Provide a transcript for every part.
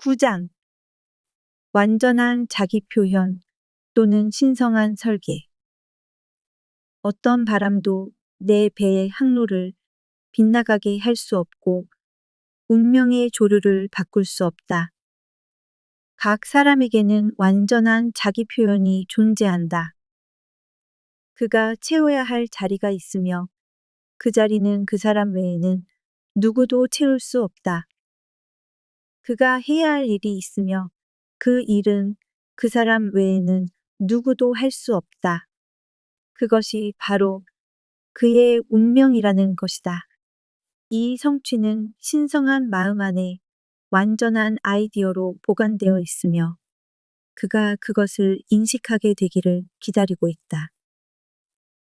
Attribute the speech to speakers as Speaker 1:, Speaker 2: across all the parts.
Speaker 1: 9장 완전한 자기 표현 또는 신성한 설계. 어떤 바람도 내 배의 항로를 빗나가게 할 수 없고 운명의 조류를 바꿀 수 없다. 각 사람에게는 완전한 자기 표현이 존재한다. 그가 채워야 할 자리가 있으며 그 자리는 그 사람 외에는 누구도 채울 수 없다. 그가 해야 할 일이 있으며 그 일은 그 사람 외에는 누구도 할 수 없다. 그것이 바로 그의 운명이라는 것이다. 이 성취는 신성한 마음 안에 완전한 아이디어로 보관되어 있으며 그가 그것을 인식하게 되기를 기다리고 있다.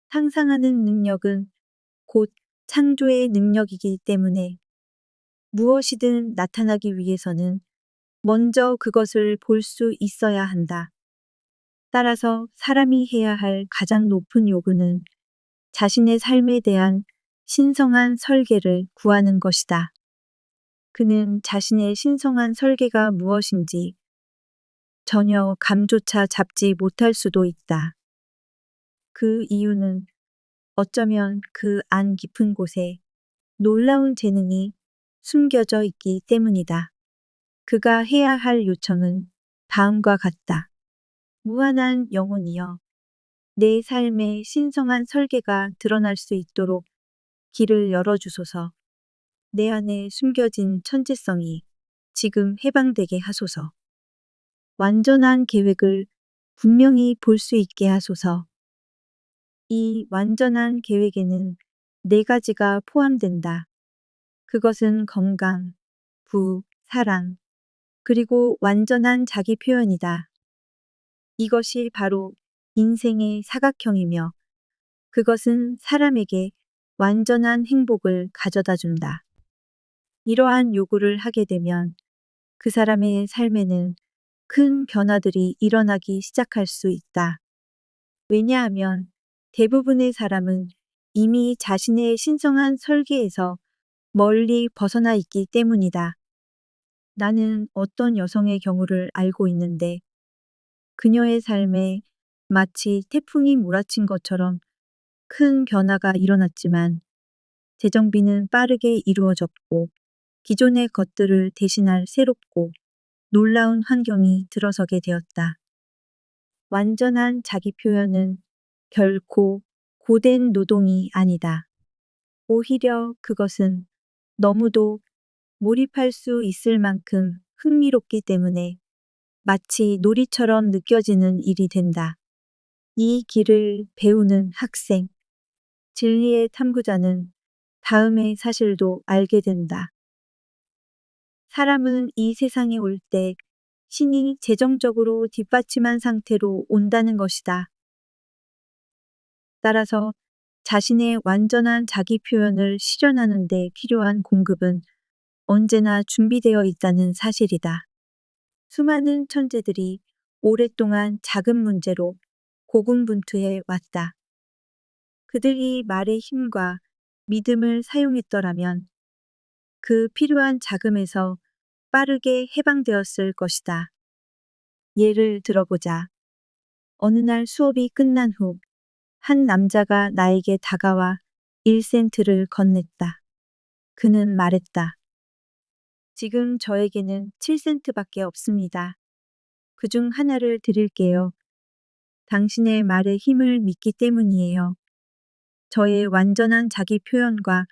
Speaker 1: 상상하는 능력은 곧 창조의 능력이기 때문에 무엇이든 나타나기 위해서는 먼저 그것을 볼 수 있어야 한다. 따라서 사람이 해야 할 가장 높은 요구는 자신의 삶에 대한 신성한 설계를 구하는 것이다. 그는 자신의 신성한 설계가 무엇인지 전혀 감조차 잡지 못할 수도 있다. 그 이유는 어쩌면 그 안 깊은 곳에 놀라운 재능이 숨겨져 있기 때문이다. 그가 해야 할 요청은 다음과 같다. 무한한 영혼이여, 내 삶의 신성한 설계가 드러날 수 있도록 길을 열어주소서. 내 안에 숨겨진 천재성이 지금 해방되게 하소서. 완전한 계획을 분명히 볼 수 있게 하소서. 이 완전한 계획에는 4가지가 포함된다. 그것은 건강, 부, 사랑, 그리고 완전한 자기 표현이다. 이것이 바로 인생의 사각형이며 그것은 사람에게 완전한 행복을 가져다 준다. 이러한 요구를 하게 되면 그 사람의 삶에는 큰 변화들이 일어나기 시작할 수 있다. 왜냐하면 대부분의 사람은 이미 자신의 신성한 설계에서 멀리 벗어나 있기 때문이다. 나는 어떤 여성의 경우를 알고 있는데 그녀의 삶에 마치 태풍이 몰아친 것처럼 큰 변화가 일어났지만 재정비는 빠르게 이루어졌고 기존의 것들을 대신할 새롭고 놀라운 환경이 들어서게 되었다. 완전한 자기 표현은 결코 고된 노동이 아니다. 오히려 그것은 너무도 몰입할 수 있을 만큼 흥미롭기 때문에 마치 놀이처럼 느껴지는 일이 된다. 이 길을 배우는 학생, 진리의 탐구자는 다음의 사실도 알게 된다. 사람은 이 세상에 올 때 신이 재정적으로 뒷받침한 상태로 온다는 것이다. 따라서 자신의 완전한 자기 표현을 실현하는 데 필요한 공급은 언제나 준비되어 있다는 사실이다. 수많은 천재들이 오랫동안 작은 문제로 고군분투해 왔다. 그들이 말의 힘과 믿음을 사용했더라면 그 필요한 자금에서 빠르게 해방되었을 것이다. 예를 들어보자. 어느 날 수업이 끝난 후 한 남자가 나에게 다가와 1센트를 건넸다. 그는 말했다. 지금 저에게는 7센트밖에 없습니다. 그중 하나를 드릴게요. 당신의 말의 힘을 믿기 때문이에요. 저의 완전한 자기 표현과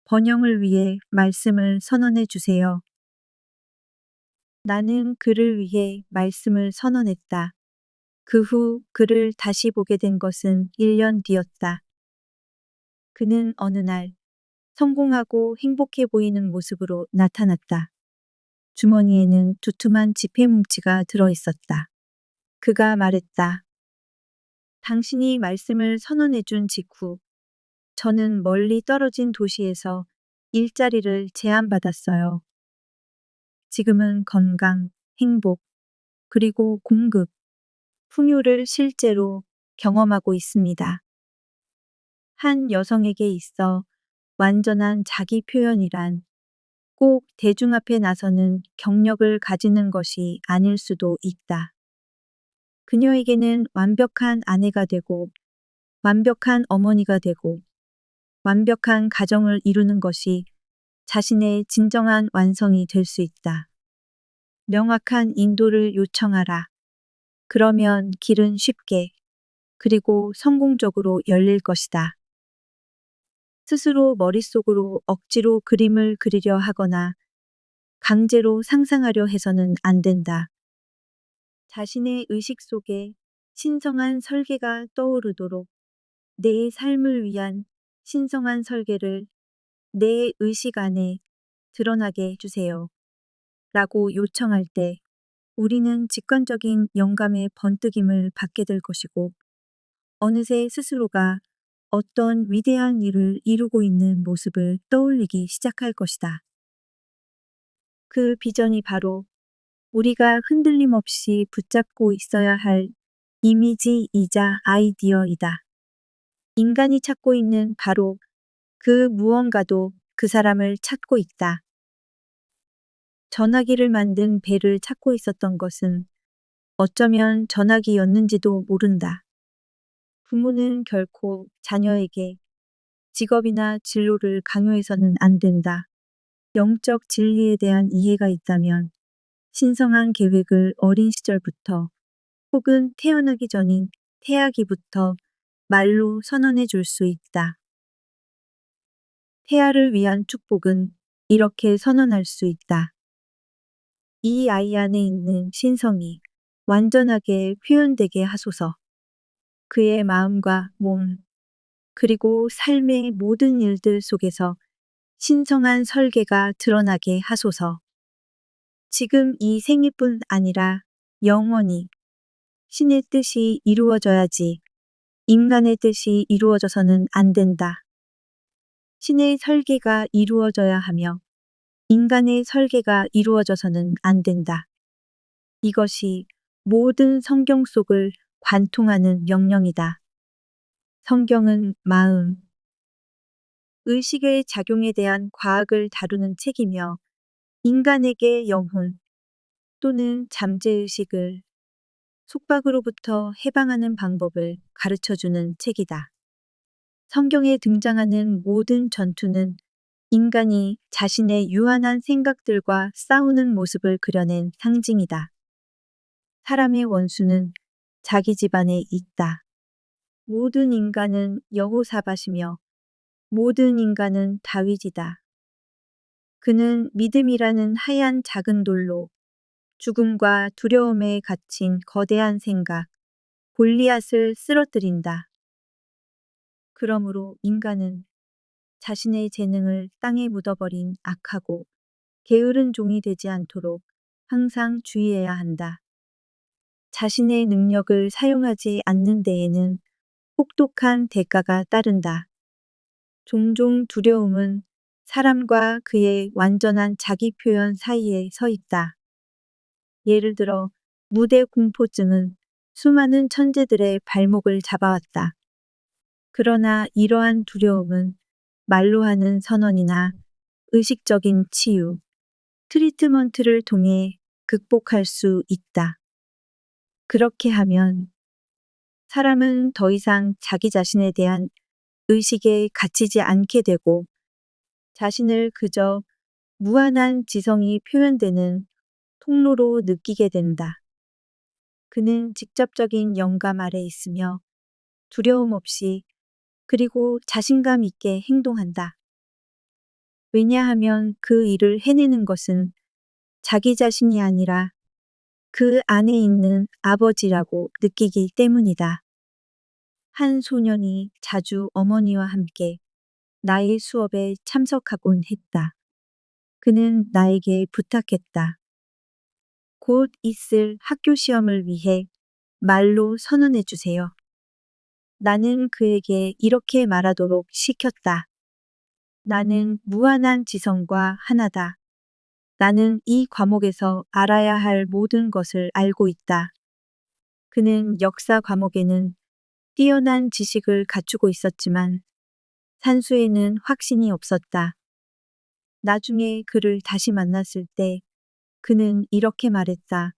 Speaker 1: 번영을 위해 말씀을 선언해 주세요. 나는 그를 위해 말씀을 선언했다. 그 후 그를 다시 보게 된 것은 1년 뒤였다. 그는 어느 날 성공하고 행복해 보이는 모습으로 나타났다. 주머니에는 두툼한 지폐 뭉치가 들어 있었다. 그가 말했다. 당신이 말씀을 선언해 준 직후 저는 멀리 떨어진 도시에서 일자리를 제안받았어요. 지금은 건강, 행복, 그리고 공급, 풍요를 실제로 경험하고 있습니다. 한 여성에게 있어 완전한 자기 표현이란 꼭 대중 앞에 나서는 경력을 가지는 것이 아닐 수도 있다. 그녀에게는 완벽한 아내가 되고, 완벽한 어머니가 되고, 완벽한 가정을 이루는 것이 자신의 진정한 완성이 될 수 있다. 명확한 인도를 요청하라. 그러면 길은 쉽게, 그리고 성공적으로 열릴 것이다. 스스로 머릿속으로 억지로 그림을 그리려 하거나 강제로 상상하려 해서는 안 된다. 자신의 의식 속에 신성한 설계가 떠오르도록 내 삶을 위한 신성한 설계를 내 의식 안에 드러나게 해주세요. 라고 요청할 때 우리는 직관적인 영감의 번뜩임을 받게 될 것이고 어느새 스스로가 어떤 위대한 일을 이루고 있는 모습을 떠올리기 시작할 것이다. 그 비전이 바로 우리가 흔들림 없이 붙잡고 있어야 할 이미지이자 아이디어이다. 인간이 찾고 있는 바로 그 무언가도 그 사람을 찾고 있다. 전화기를 만든 배를 찾고 있었던 것은 어쩌면 전화기였는지도 모른다. 부모는 결코 자녀에게 직업이나 진로를 강요해서는 안 된다. 영적 진리에 대한 이해가 있다면 신성한 계획을 어린 시절부터 혹은 태어나기 전인 태아기부터 말로 선언해 줄 수 있다. 태아를 위한 축복은 이렇게 선언할 수 있다. 이 아이 안에 있는 신성이 완전하게 표현되게 하소서. 그의 마음과 몸, 그리고 삶의 모든 일들 속에서 신성한 설계가 드러나게 하소서. 지금 이 생일뿐 아니라 영원히 신의 뜻이 이루어져야지 인간의 뜻이 이루어져서는 안 된다. 신의 설계가 이루어져야 하며 인간의 설계가 이루어져서는 안 된다. 이것이 모든 성경 속을 관통하는 명령이다. 성경은 마음, 의식의 작용에 대한 과학을 다루는 책이며 인간에게 영혼 또는 잠재의식을 속박으로부터 해방하는 방법을 가르쳐주는 책이다. 성경에 등장하는 모든 전투는 인간이 자신의 유한한 생각들과 싸우는 모습을 그려낸 상징이다. 사람의 원수는 자기 집안에 있다. 모든 인간은 여호사밧이며 모든 인간은 다윗이다. 그는 믿음이라는 하얀 작은 돌로 죽음과 두려움에 갇힌 거대한 생각, 골리앗을 쓰러뜨린다. 그러므로 인간은 자신의 재능을 땅에 묻어버린 악하고 게으른 종이 되지 않도록 항상 주의해야 한다. 자신의 능력을 사용하지 않는 데에는 혹독한 대가가 따른다. 종종 두려움은 사람과 그의 완전한 자기 표현 사이에 서 있다. 예를 들어 무대 공포증은 수많은 천재들의 발목을 잡아왔다. 그러나 이러한 두려움은 말로 하는 선언이나 의식적인 치유, 트리트먼트를 통해 극복할 수 있다. 그렇게 하면 사람은 더 이상 자기 자신에 대한 의식에 갇히지 않게 되고 자신을 그저 무한한 지성이 표현되는 통로로 느끼게 된다. 그는 직접적인 영감 아래 있으며 두려움 없이 그리고 자신감 있게 행동한다. 왜냐하면 그 일을 해내는 것은 자기 자신이 아니라 그 안에 있는 아버지라고 느끼기 때문이다. 한 소년이 자주 어머니와 함께 나의 수업에 참석하곤 했다. 그는 나에게 부탁했다. 곧 있을 학교 시험을 위해 말로 선언해 주세요. 나는 그에게 이렇게 말하도록 시켰다. 나는 무한한 지성과 하나다. 나는 이 과목에서 알아야 할 모든 것을 알고 있다. 그는 역사 과목에는 뛰어난 지식을 갖추고 있었지만 산수에는 확신이 없었다. 나중에 그를 다시 만났을 때 그는 이렇게 말했다.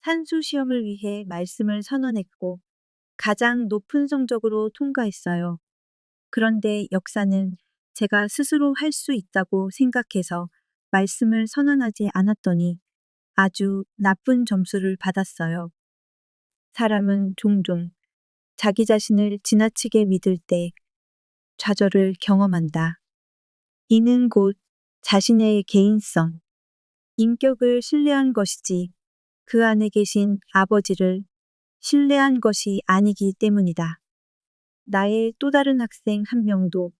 Speaker 1: 산수 시험을 위해 말씀을 선언했고 가장 높은 성적으로 통과했어요. 그런데 역사는 제가 스스로 할 수 있다고 생각해서 말씀을 선언하지 않았더니 아주 나쁜 점수를 받았어요. 사람은 종종 자기 자신을 지나치게 믿을 때 좌절을 경험한다. 이는 곧 자신의 개인성, 인격을 신뢰한 것이지 그 안에 계신 아버지를 신뢰한 것이 아니기 때문이다. 나의 또 다른 학생 한 명도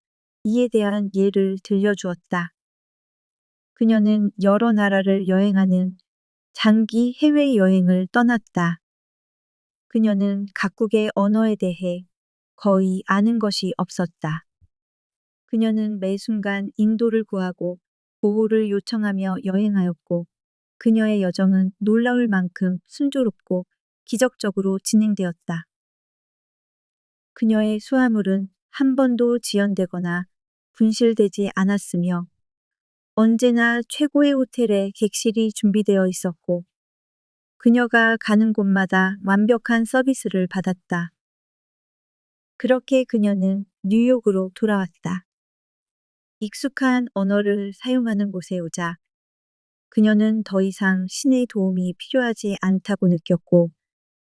Speaker 1: 이에 대한 예를 들려주었다. 그녀는 여러 나라를 여행하는 장기 해외여행을 떠났다. 그녀는 각국의 언어에 대해 거의 아는 것이 없었다. 그녀는 매 순간 인도를 구하고 보호를 요청하며 여행하였고 그녀의 여정은 놀라울 만큼 순조롭고 기적적으로 진행되었다. 그녀의 수화물은 한 번도 지연되거나 분실되지 않았으며 언제나 최고의 호텔에 객실이 준비되어 있었고 그녀가 가는 곳마다 완벽한 서비스를 받았다. 그렇게 그녀는 뉴욕으로 돌아왔다. 익숙한 언어를 사용하는 곳에 오자 그녀는 더 이상 신의 도움이 필요하지 않다고 느꼈고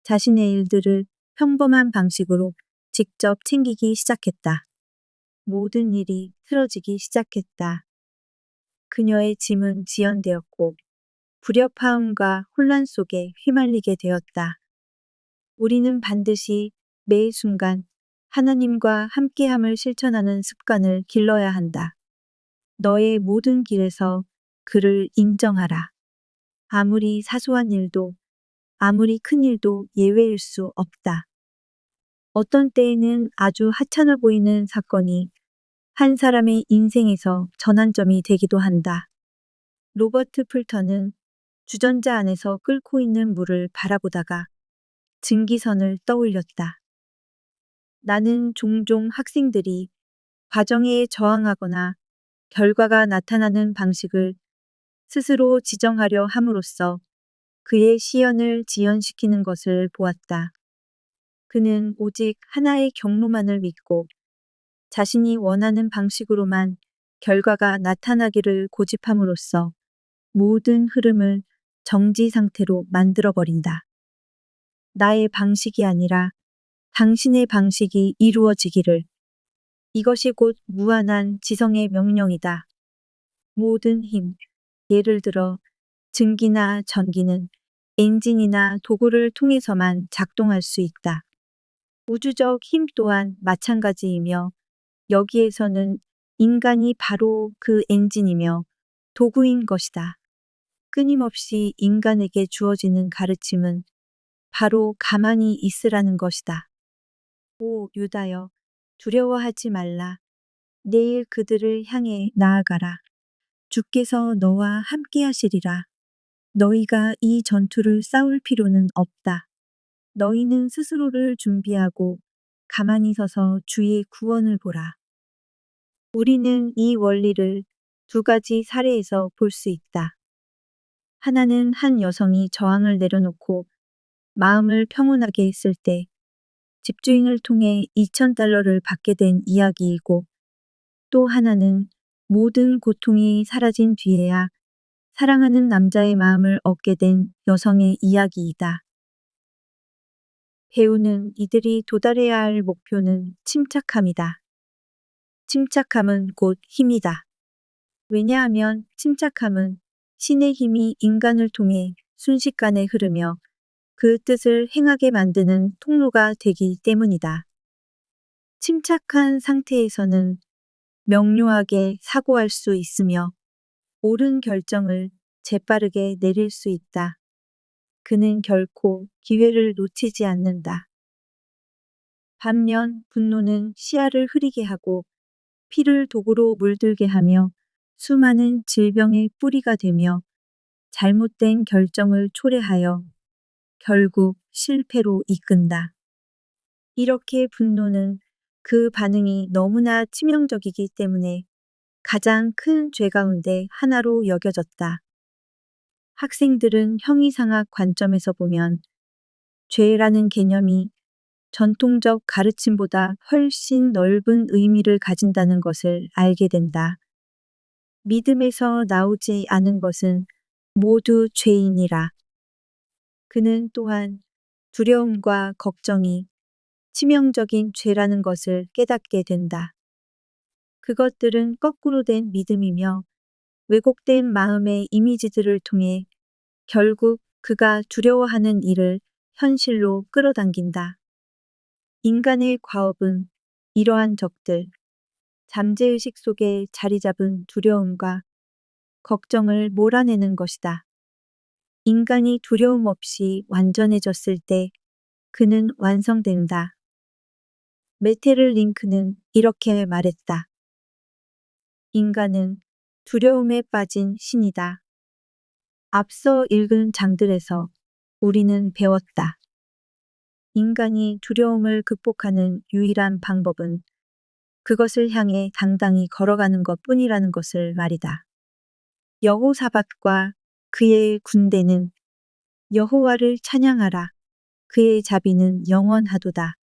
Speaker 1: 자신의 일들을 평범한 방식으로 직접 챙기기 시작했다. 모든 일이 틀어지기 시작했다. 그녀의 짐은 지연되었고 불협화음과 혼란 속에 휘말리게 되었다. 우리는 반드시 매 순간 하나님과 함께함을 실천하는 습관을 길러야 한다. 너의 모든 길에서 그를 인정하라. 아무리 사소한 일도 아무리 큰 일도 예외일 수 없다. 어떤 때에는 아주 하찮아 보이는 사건이 한 사람의 인생에서 전환점이 되기도 한다. 로버트 풀턴은 주전자 안에서 끓고 있는 물을 바라보다가 증기선을 떠올렸다. 나는 종종 학생들이 과정에 저항하거나 결과가 나타나는 방식을 스스로 지정하려 함으로써 그의 시연을 지연시키는 것을 보았다. 그는 오직 하나의 경로만을 믿고 자신이 원하는 방식으로만 결과가 나타나기를 고집함으로써 모든 흐름을 정지 상태로 만들어버린다. 나의 방식이 아니라 당신의 방식이 이루어지기를. 이것이 곧 무한한 지성의 명령이다. 모든 힘, 예를 들어 증기나 전기는 엔진이나 도구를 통해서만 작동할 수 있다. 우주적 힘 또한 마찬가지이며 여기에서는 인간이 바로 그 엔진이며 도구인 것이다. 끊임없이 인간에게 주어지는 가르침은 바로 가만히 있으라는 것이다. 오 유다여, 두려워하지 말라. 내일 그들을 향해 나아가라. 주께서 너와 함께 하시리라. 너희가 이 전투를 싸울 필요는 없다. 너희는 스스로를 준비하고 가만히 서서 주의 구원을 보라. 우리는 이 원리를 두 가지 사례에서 볼 수 있다. 하나는 한 여성이 저항을 내려놓고 마음을 평온하게 했을 때 집주인을 통해 $2,000를 받게 된 이야기이고 또 하나는 모든 고통이 사라진 뒤에야 사랑하는 남자의 마음을 얻게 된 여성의 이야기이다. 배우는 이들이 도달해야 할 목표는 침착함이다. 침착함은 곧 힘이다. 왜냐하면 침착함은 신의 힘이 인간을 통해 순식간에 흐르며 그 뜻을 행하게 만드는 통로가 되기 때문이다. 침착한 상태에서는 명료하게 사고할 수 있으며 옳은 결정을 재빠르게 내릴 수 있다. 그는 결코 기회를 놓치지 않는다. 반면 분노는 시야를 흐리게 하고 피를 도구로 물들게 하며 수많은 질병의 뿌리가 되며 잘못된 결정을 초래하여 결국 실패로 이끈다. 이렇게 분노는 그 반응이 너무나 치명적이기 때문에 가장 큰 죄 가운데 하나로 여겨졌다. 학생들은 형이상학 관점에서 보면 죄라는 개념이 전통적 가르침보다 훨씬 넓은 의미를 가진다는 것을 알게 된다. 믿음에서 나오지 않은 것은 모두 죄이니라. 그는 또한 두려움과 걱정이 치명적인 죄라는 것을 깨닫게 된다. 그것들은 거꾸로 된 믿음이며 왜곡된 마음의 이미지들을 통해 결국 그가 두려워하는 일을 현실로 끌어당긴다. 인간의 과업은 이러한 적들, 잠재의식 속에 자리 잡은 두려움과 걱정을 몰아내는 것이다. 인간이 두려움 없이 완전해졌을 때 그는 완성된다. 메테를 링크는 이렇게 말했다. 인간은 두려움에 빠진 신이다. 앞서 읽은 장들에서 우리는 배웠다. 인간이 두려움을 극복하는 유일한 방법은 그것을 향해 당당히 걸어가는 것 뿐이라는 것을 말이다. 여호사밧과 그의 군대는 여호와를 찬양하라. 그의 자비는 영원하도다.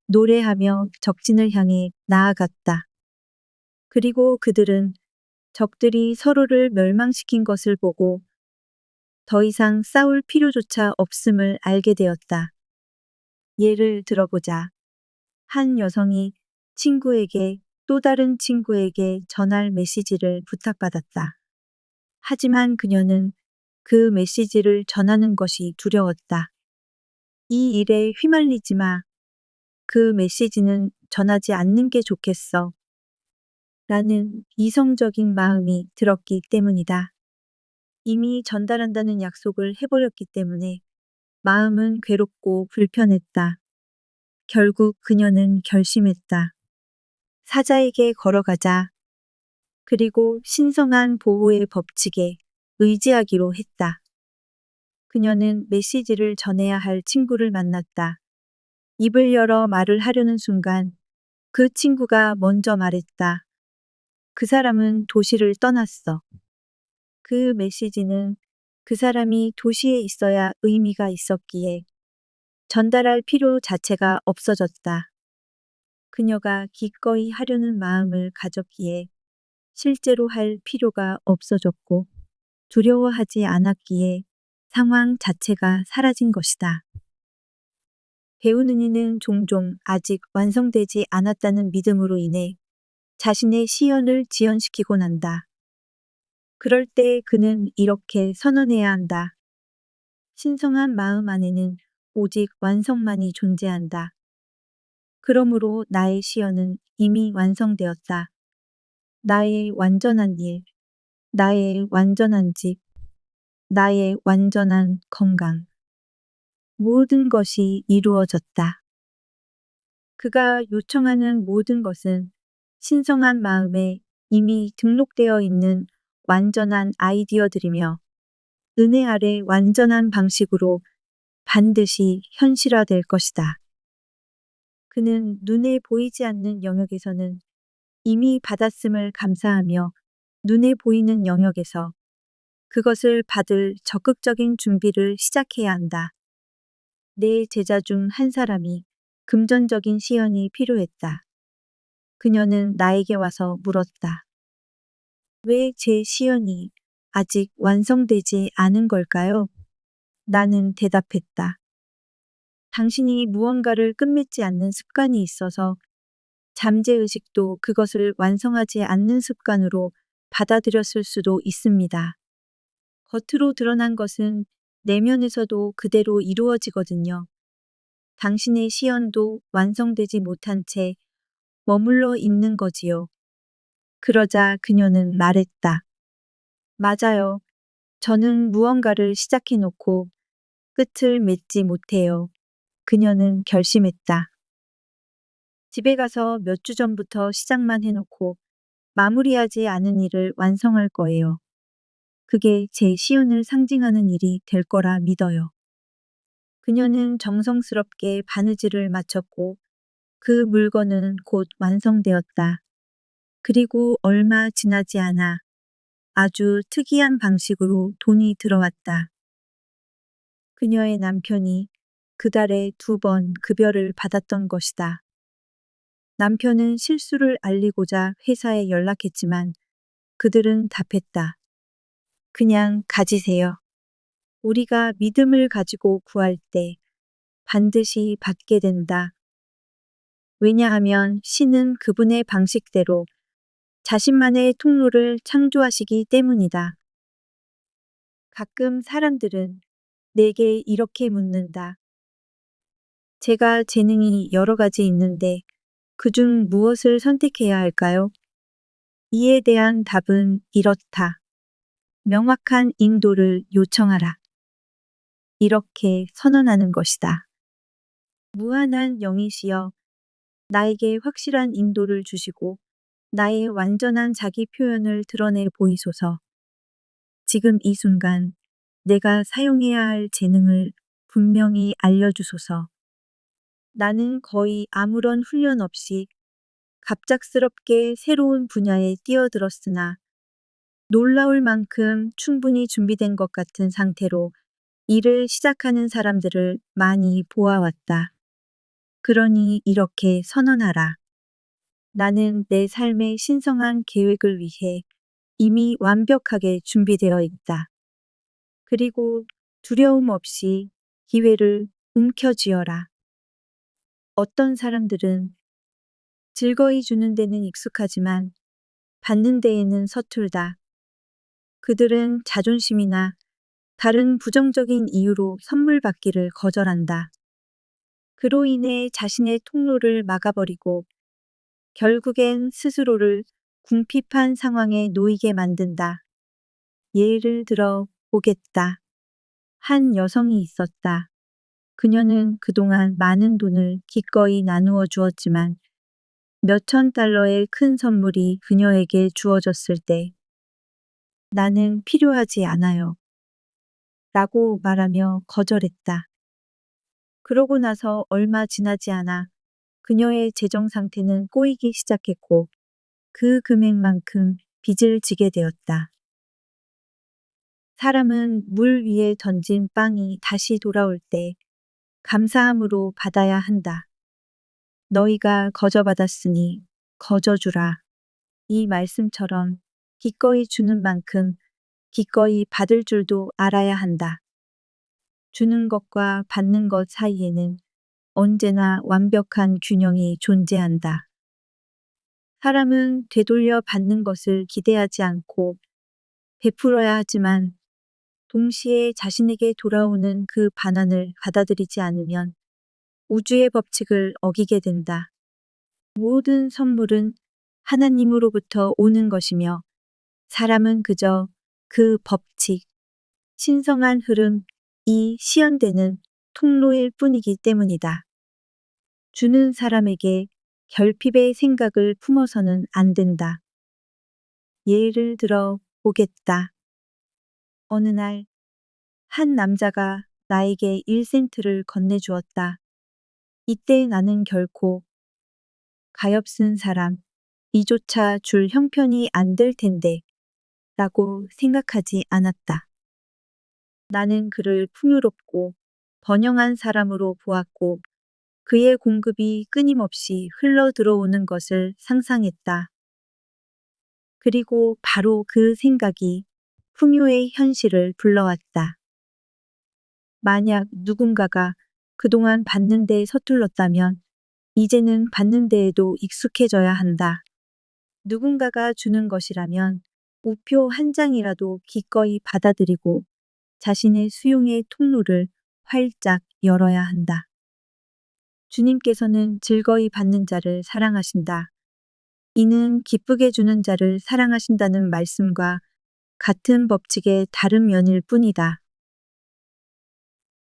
Speaker 1: 노래하며 적진을 향해 나아갔다. 그리고 그들은 적들이 서로를 멸망시킨 것을 보고 더 이상 싸울 필요조차 없음을 알게 되었다. 예를 들어보자. 한 여성이 친구에게 또 다른 친구에게 전할 메시지를 부탁받았다. 하지만 그녀는 그 메시지를 전하는 것이 두려웠다. 이 일에 휘말리지 마. 그 메시지는 전하지 않는 게 좋겠어. 라는 이성적인 마음이 들었기 때문이다. 이미 전달한다는 약속을 해버렸기 때문에 마음은 괴롭고 불편했다. 결국 그녀는 결심했다. 사자에게 걸어가자. 그리고 신성한 보호의 법칙에 의지하기로 했다. 그녀는 메시지를 전해야 할 친구를 만났다. 입을 열어 말을 하려는 순간 그 친구가 먼저 말했다. 그 사람은 도시를 떠났어. 그 메시지는 그 사람이 도시에 있어야 의미가 있었기에 전달할 필요 자체가 없어졌다. 그녀가 기꺼이 하려는 마음을 가졌기에 실제로 할 필요가 없어졌고 두려워하지 않았기에 상황 자체가 사라진 것이다. 배우는 이는 종종 아직 완성되지 않았다는 믿음으로 인해 자신의 시연을 지연시키곤 한다. 그럴 때 그는 이렇게 선언해야 한다. 신성한 마음 안에는 오직 완성만이 존재한다. 그러므로 나의 시연은 이미 완성되었다. 나의 완전한 일, 나의 완전한 집, 나의 완전한 건강. 모든 것이 이루어졌다. 그가 요청하는 모든 것은 신성한 마음에 이미 등록되어 있는 완전한 아이디어들이며 은혜 아래 완전한 방식으로 반드시 현실화될 것이다. 그는 눈에 보이지 않는 영역에서는 이미 받았음을 감사하며 눈에 보이는 영역에서 그것을 받을 적극적인 준비를 시작해야 한다. 내 제자 중 한 사람이 금전적인 시연이 필요했다. 그녀는 나에게 와서 물었다. 왜 제 시연이 아직 완성되지 않은 걸까요? 나는 대답했다. 당신이 무언가를 끝맺지 않는 습관이 있어서 잠재의식도 그것을 완성하지 않는 습관으로 받아들였을 수도 있습니다. 겉으로 드러난 것은 내면에서도 그대로 이루어지거든요. 당신의 시연도 완성되지 못한 채 머물러 있는 거지요. 그러자 그녀는 말했다. 맞아요. 저는 무언가를 시작해놓고 끝을 맺지 못해요. 그녀는 결심했다. 집에 가서 몇 주 전부터 시작만 해놓고 마무리하지 않은 일을 완성할 거예요. 그게 제 시운을 상징하는 일이 될 거라 믿어요. 그녀는 정성스럽게 바느질을 마쳤고 그 물건은 곧 완성되었다. 그리고 얼마 지나지 않아 아주 특이한 방식으로 돈이 들어왔다. 그녀의 남편이 그달에 2번 급여를 받았던 것이다. 남편은 실수를 알리고자 회사에 연락했지만 그들은 답했다. 그냥 가지세요. 우리가 믿음을 가지고 구할 때 반드시 받게 된다. 왜냐하면 신은 그분의 방식대로 자신만의 통로를 창조하시기 때문이다. 가끔 사람들은 내게 이렇게 묻는다. 제가 재능이 여러 가지 있는데 그중 무엇을 선택해야 할까요? 이에 대한 답은 이렇다. 명확한 인도를 요청하라. 이렇게 선언하는 것이다. 무한한 영이시여, 나에게 확실한 인도를 주시고 나의 완전한 자기 표현을 드러내 보이소서. 지금 이 순간 내가 사용해야 할 재능을 분명히 알려주소서. 나는 거의 아무런 훈련 없이 갑작스럽게 새로운 분야에 뛰어들었으나 놀라울 만큼 충분히 준비된 것 같은 상태로 일을 시작하는 사람들을 많이 보아왔다. 그러니 이렇게 선언하라. 나는 내 삶의 신성한 계획을 위해 이미 완벽하게 준비되어 있다. 그리고 두려움 없이 기회를 움켜쥐어라. 어떤 사람들은 즐거이 주는 데는 익숙하지만 받는 데에는 서툴다. 그들은 자존심이나 다른 부정적인 이유로 선물 받기를 거절한다. 그로 인해 자신의 통로를 막아버리고 결국엔 스스로를 궁핍한 상황에 놓이게 만든다. 예를 들어 보겠다. 한 여성이 있었다. 그녀는 그동안 많은 돈을 기꺼이 나누어 주었지만 몇천 달러의 큰 선물이 그녀에게 주어졌을 때 나는 필요하지 않아요. 라고 말하며 거절했다. 그러고 나서 얼마 지나지 않아 그녀의 재정 상태는 꼬이기 시작했고 그 금액만큼 빚을 지게 되었다. 사람은 물 위에 던진 빵이 다시 돌아올 때 감사함으로 받아야 한다. 너희가 거저받았으니 거저주라. 이 말씀처럼 기꺼이 주는 만큼 기꺼이 받을 줄도 알아야 한다. 주는 것과 받는 것 사이에는 언제나 완벽한 균형이 존재한다. 사람은 되돌려 받는 것을 기대하지 않고 베풀어야 하지만 동시에 자신에게 돌아오는 그 반환을 받아들이지 않으면 우주의 법칙을 어기게 된다. 모든 선물은 하나님으로부터 오는 것이며 사람은 그저 그 법칙, 신성한 흐름, 이 시연되는 통로일 뿐이기 때문이다. 주는 사람에게 결핍의 생각을 품어서는 안 된다. 예를 들어 보겠다. 어느 날 한 남자가 나에게 1센트를 건네주었다. 이때 나는 결코 가엾은 사람, 이조차 줄 형편이 안 될 텐데 라고 생각하지 않았다. 나는 그를 풍요롭고 번영한 사람으로 보았고 그의 공급이 끊임없이 흘러 들어오는 것을 상상했다. 그리고 바로 그 생각이 풍요의 현실을 불러왔다. 만약 누군가가 그동안 받는 데에 서툴렀다면 이제는 받는 데에도 익숙해져야 한다. 누군가가 주는 것이라면 우표 한 장이라도 기꺼이 받아들이고 자신의 수용의 통로를 활짝 열어야 한다. 주님께서는 즐거이 받는 자를 사랑하신다. 이는 기쁘게 주는 자를 사랑하신다는 말씀과 같은 법칙의 다른 면일 뿐이다.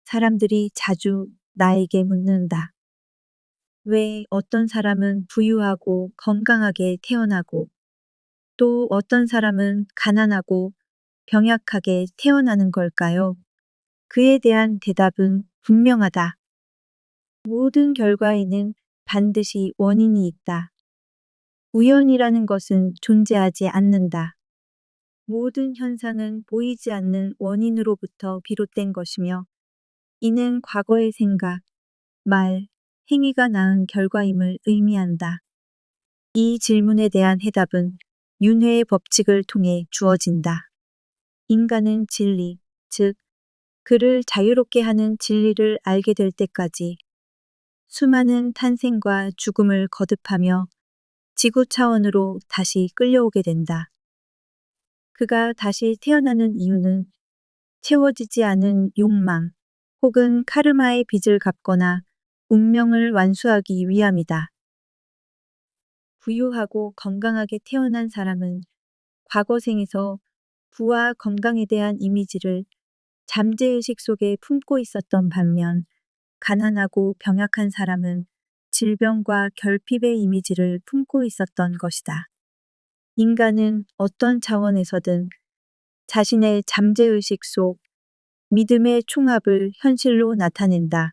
Speaker 1: 사람들이 자주 나에게 묻는다. 왜 어떤 사람은 부유하고 건강하게 태어나고 또 어떤 사람은 가난하고 병약하게 태어나는 걸까요? 그에 대한 대답은 분명하다. 모든 결과에는 반드시 원인이 있다. 우연이라는 것은 존재하지 않는다. 모든 현상은 보이지 않는 원인으로부터 비롯된 것이며 이는 과거의 생각, 말, 행위가 낳은 결과임을 의미한다. 이 질문에 대한 해답은 윤회의 법칙을 통해 주어진다. 인간은 진리, 즉 그를 자유롭게 하는 진리를 알게 될 때까지 수많은 탄생과 죽음을 거듭하며 지구 차원으로 다시 끌려오게 된다. 그가 다시 태어나는 이유는 채워지지 않은 욕망 혹은 카르마의 빚을 갚거나 운명을 완수하기 위함이다. 부유하고 건강하게 태어난 사람은 과거 생에서 부와 건강에 대한 이미지를 잠재의식 속에 품고 있었던 반면 가난하고 병약한 사람은 질병과 결핍의 이미지를 품고 있었던 것이다. 인간은 어떤 차원에서든 자신의 잠재의식 속 믿음의 총합을 현실로 나타낸다.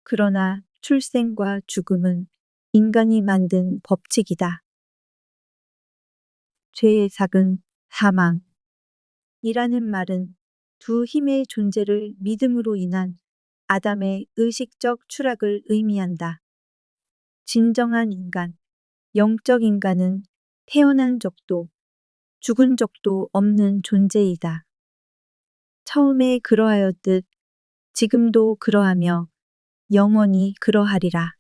Speaker 1: 그러나 출생과 죽음은 인간이 만든 법칙이다. 죄의 삭은 사망. 이라는 말은 두 힘의 존재를 믿음으로 인한 아담의 의식적 추락을 의미한다. 진정한 인간, 영적 인간은 태어난 적도 죽은 적도 없는 존재이다. 처음에 그러하였듯 지금도 그러하며 영원히 그러하리라.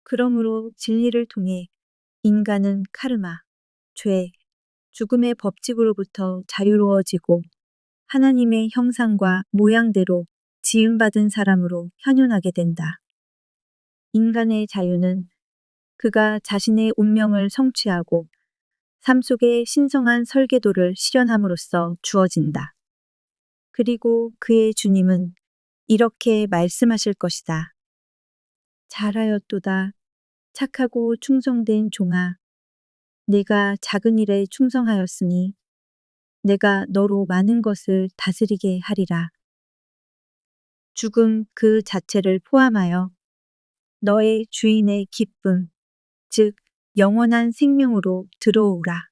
Speaker 1: 그러므로 진리를 통해 인간은 카르마, 죄, 죽음의 법칙으로부터 자유로워지고 하나님의 형상과 모양대로 지음받은 사람으로 현존하게 된다. 인간의 자유는 그가 자신의 운명을 성취하고 삶 속의 신성한 설계도를 실현함으로써 주어진다. 그리고 그의 주님은 이렇게 말씀하실 것이다. 잘하였도다. 착하고 충성된 종아. 내가 작은 일에 충성하였으니 내가 너로 많은 것을 다스리게 하리라. 죽음 그 자체를 포함하여 너의 주인의 기쁨, 즉 영원한 생명으로 들어오라.